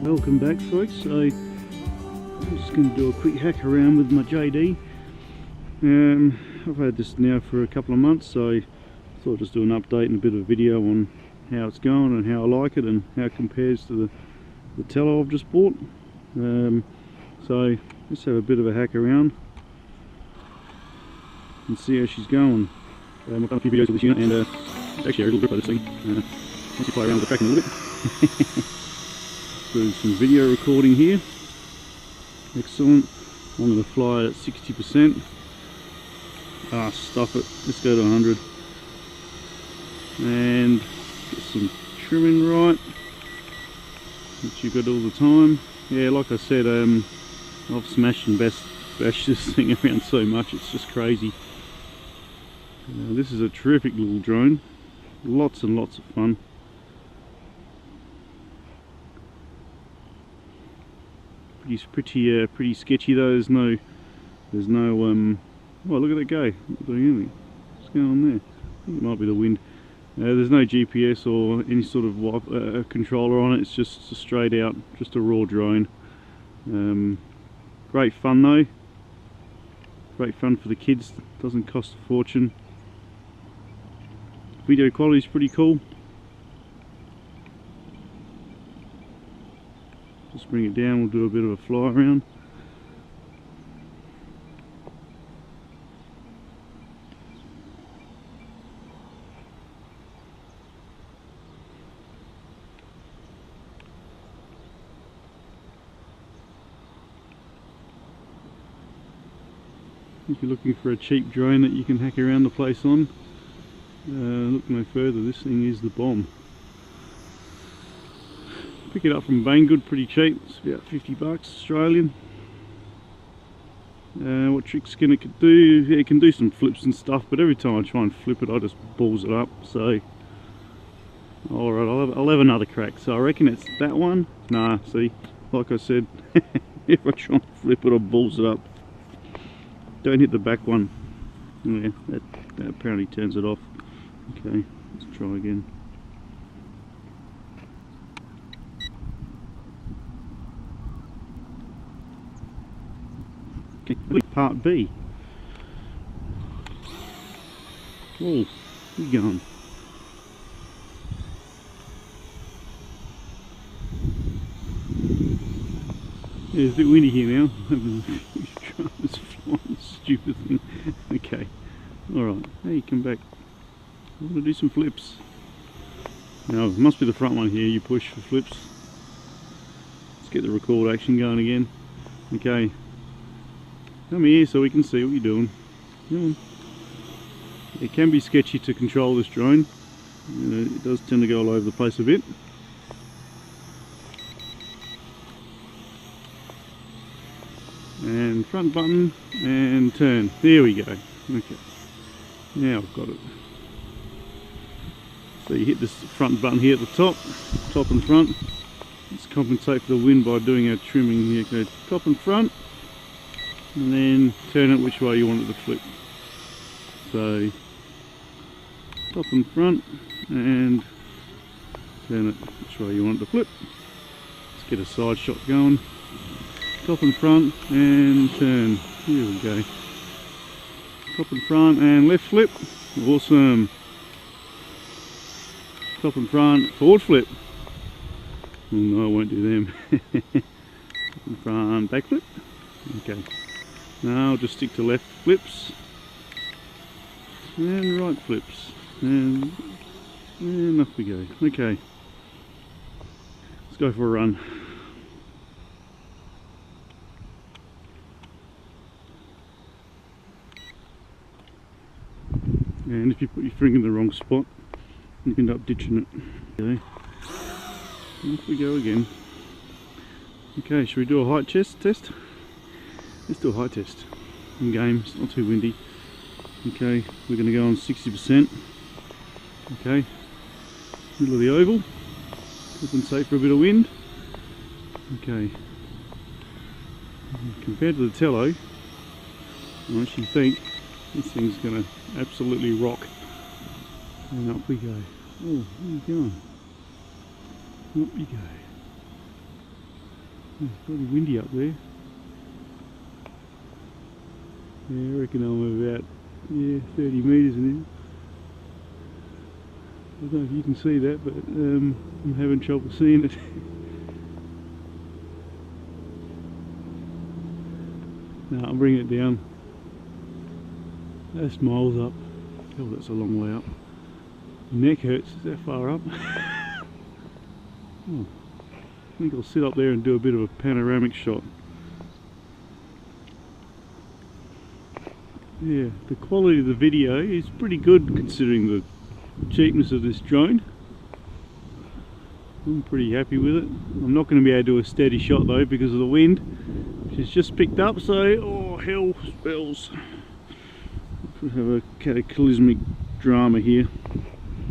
Welcome back, folks. So I'm just going to do a quick hack around with my JD. I've had this now for a couple of months, so I thought I'd just do an update and a bit of a video on how it's going and how I like it and how it compares to the Tello I've just bought. So let's have a bit of a hack around and see how she's going. I've done a few videos with this unit, and it's actually a little grip of this thing. Once you play around with the tracking a little bit. Do some video recording here. Excellent. I'm going to fly it at 60%. Ah, stuff it. Let's go to 100. And get some trimming right, which you got all the time. Yeah, like I said, I've smashed and bashed this thing around so much, it's just crazy. This is a terrific little drone. Lots and lots of fun. Pretty sketchy though. There's no well, look at it go. Not doing anything. What's going on there? I think it might be the wind. There's no GPS or any sort of controller on it. It's just straight out, just a raw drone. Great fun though. Great fun for the kids. Doesn't cost a fortune. Video quality is pretty cool. Just bring it down, we'll do a bit of a fly around. If you're looking for a cheap drone that you can hack around the place on, look no further, this thing is the bomb. Pick it up from Banggood pretty cheap, it's about 50 bucks Australian. What tricks can it do? Yeah, it can do some flips and stuff, but every time I try and flip it I just balls it up, so alright, I'll have another crack. So I reckon it's that one. Nah, see, like I said, if I try and flip it I balls it up. Don't hit the back one. Yeah, that apparently turns it off. Okay, let's try again. Part B. Oh, where you going? Yeah, it's a bit windy here now. This flying stupid thing. Okay, alright, hey, come back. I want to do some flips. Now, it must be the front one here, you push for flips. Let's get the record action going again. Okay. Come here so we can see what you're doing. Come on. It can be sketchy to control this drone. It does tend to go all over the place a bit. And front button and turn. There we go. Okay. Now I've got it. So you hit this front button here at the top and front. Let's compensate for the wind by doing our trimming here. Okay, top and front. And then turn it which way you want it to flip. So top and front and turn it which way you want it to flip. Let's get a side shot going. Top and front and turn. Here we go. Top and front and left flip. Awesome. Top and front, forward flip. Oh no, I won't do them. Top and front, back flip. Okay. Now I'll just stick to left flips and right flips and off we go. Okay, let's go for a run. And if you put your finger in the wrong spot you can end up ditching it. Okay, off we go again. Okay, should we do a height test? Let's do a height test in game, it's not too windy. Okay, we're going to go on 60%. Okay, middle of the oval, compensate for a bit of wind. Okay, compared to the Tello, I actually think this thing's going to absolutely rock. And up we go. Oh, where are you going? Up you go. It's pretty windy up there. Yeah, I reckon I'm about 30 metres now. I don't know if you can see that, but I'm having trouble seeing it. No, I'm bringing it down. That's miles up. Oh, that's a long way up. My neck hurts. Is that far up? Oh, I think I'll sit up there and do a bit of a panoramic shot. Yeah, the quality of the video is pretty good considering the cheapness of this drone. I'm pretty happy with it. I'm not going to be able to do a steady shot though because of the wind, which has just picked up, so oh hell spells. We have a cataclysmic drama here.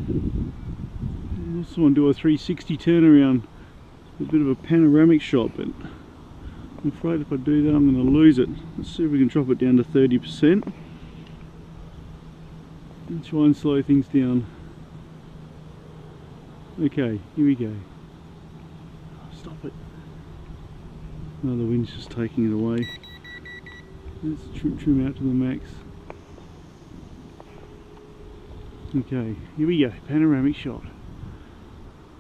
I also want to do a 360 turnaround, a bit of a panoramic shot, but I'm afraid if I do that I'm going to lose it. Let's see if we can drop it down to 30% and try and slow things down. Okay, here we go. Stop it. Oh, the wind's just taking it away. Let's trim out to the max. Okay, here we go, panoramic shot.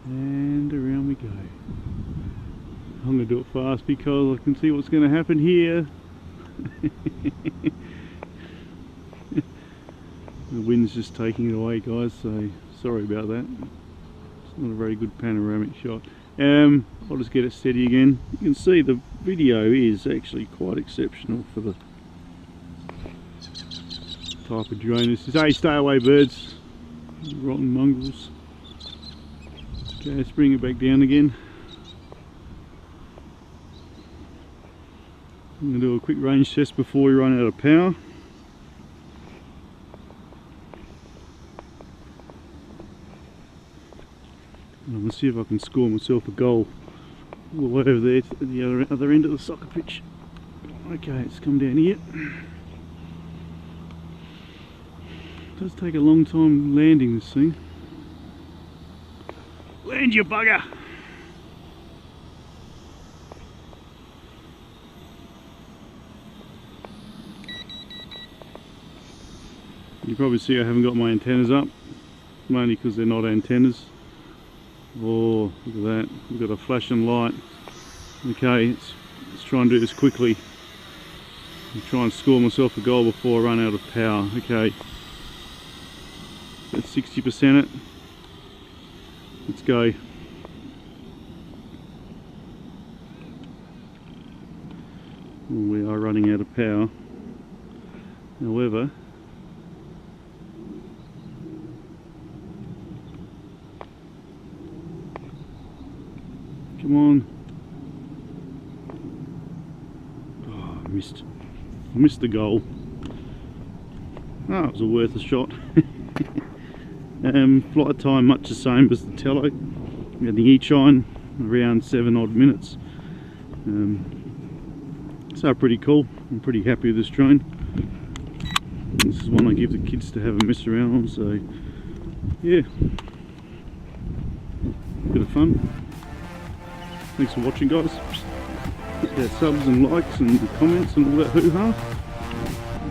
And around we go. I'm going to do it fast because I can see what's going to happen here. The wind's just taking it away, guys, so sorry about that. It's not a very good panoramic shot. I'll just get it steady again. You can see the video is actually quite exceptional for the type of drone this is. Hey, stay away birds, rotten mongrels. Okay, let's bring it back down again. I'm going to do a quick range test before we run out of power. I'm going to see if I can score myself a goal all the way over there to the other end of the soccer pitch. Okay, let's come down here. It does take a long time landing this thing. Land, you bugger! You probably see I haven't got my antennas up, mainly because they're not antennas. Oh, look at that, we've got a flashing light. Okay, let's try and do this quickly. I'll try and score myself a goal before I run out of power. Okay, that's 60% it. Let's go. We are running out of power. However, come on. Oh, I missed the goal. Oh, it was a worth a shot. Flight time much the same as the Tello. We had the Echine around 7 odd minutes. So pretty cool. I'm pretty happy with this drone. This is one I give the kids to have a mess around on, so yeah, bit of fun. Thanks for watching, guys. Hit that subs and likes and comments and all that hoo-ha.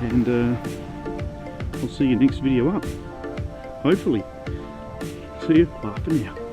And I'll see you next video up. Hopefully. See you. Bye for now.